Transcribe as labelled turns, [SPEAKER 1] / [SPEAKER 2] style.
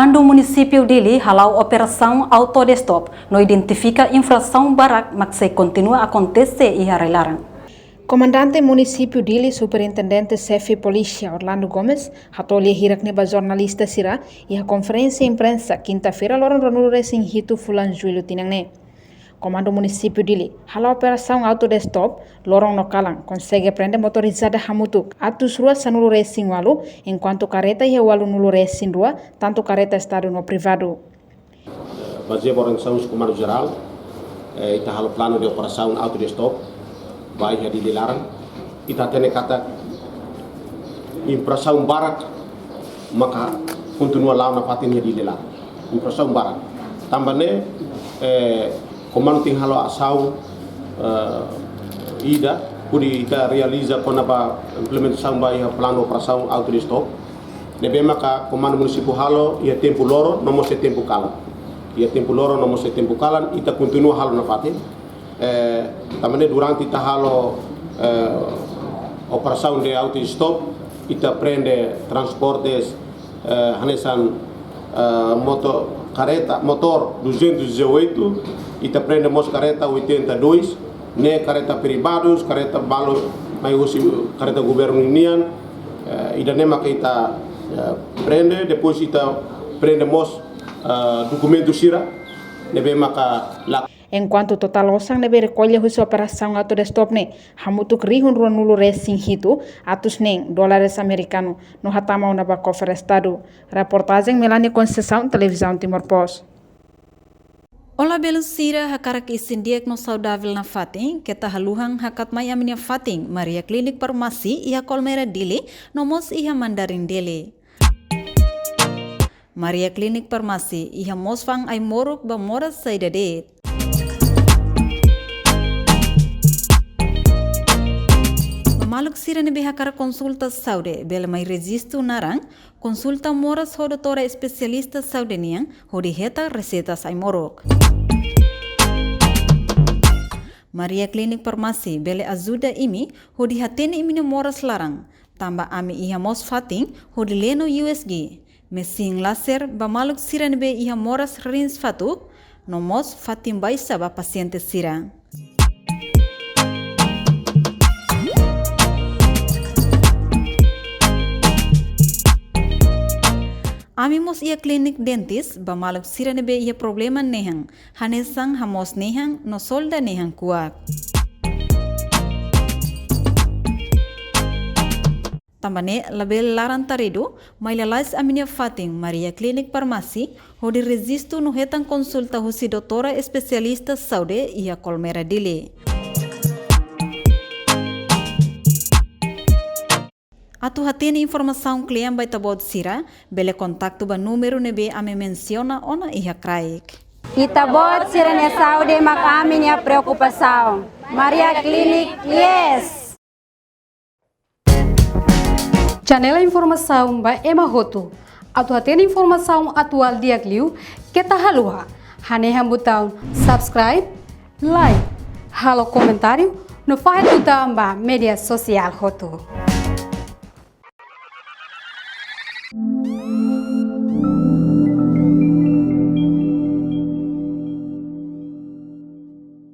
[SPEAKER 1] Comando Município Dili halau operação autodestop no identifica infração barak mas continua a acontecer e larang.
[SPEAKER 2] Comandante Município Dili, Superintendente Chefe Polícia Orlando Gomes, hatolhe hirak neba jornalista sira e a conferência imprensa quinta-feira lorong ranures em Hito Fulan Julho tinangne. Comando Município Dili halau operação autodestop lorong no kalang consegue prender motorizada hamutuk atus ruas sanulu racing walu enquanto careta e walu nulu racing rua tanto careta estado no privado.
[SPEAKER 3] Baseado por orientações do Comando Geral, está o plano de operação autodestop vai jadi dilarang. Kita tene kata infração barat maka continua lá na fatin jadi dilarang. Infração barat. Tambahnya Comando ting halo asau ida kuri ita realiza kona ba implementação ba ia plano operação autodestop. Nebe maka Comando Municipal halo ia tempo loro nomo se tempo kalan. Ia tempo loro nomo se tempo kalan ita continua halo na fatin. Também durante ita halo operação de autodestop ita prende transportes hanesan motor 218 ita prende mos careta 82 ne careta privados careta balo mai usi careta governo unian ida nema que ita prende depois ita prende mos documento sira nebe maka la.
[SPEAKER 2] Enquanto total osang nebe recolhe a operação autodestop ne hamutuk rihun ruan nulu racing hito atus neng dólares americano no hatama una ba cofre estado. Reportagem Melania Conceição, Televisão Timor Post.
[SPEAKER 1] Ola belusira hakarak isin diagnos saudável na fating keta haluhang hakat mai aminia fating Maria Klinik Farmasi iha Kolmera Dili nomos iha Mandarin Dili. Maria Klinik Farmasi iha mosfang ay morok ba moras sa idadet. Maluk sira ne behakara konsulta saude bela mai registro narang konsulta moras ho doutora especialista saude niang ho di heta recetas ai morok. Maria Klinik Farmasi bele ajuda imi ho di hatene imi moras larang tamba ami iha mos fating ho di leno USG mesin laser ba maluk sira ne be iha moras rins fatuk no mos fatim baisa ba paciente sira. Amimos ia klinik dentis ba maluk sira nebe ia problema nehang hanesang hamos nehang no solda nehang kuat. Tambane label laran tarido mailalais aminia fating Maria Klinik Farmasi ho di registro no hetang konsulta husi doutora especialista saude ia Kolmera Dili. Atu hatene informação klien by tabod sira, bele kontakto ba número nebe ame menciona ona iha kraik.
[SPEAKER 4] Itabod sira ne saúde mak amin ya preocupação. Maria Klinik, yes!
[SPEAKER 5] Janela informação ba ema hotu. Atu hatene informação atual diagliu kita halua. Hane hambutão subscribe, like, halo comentário no faz ba media social hotu.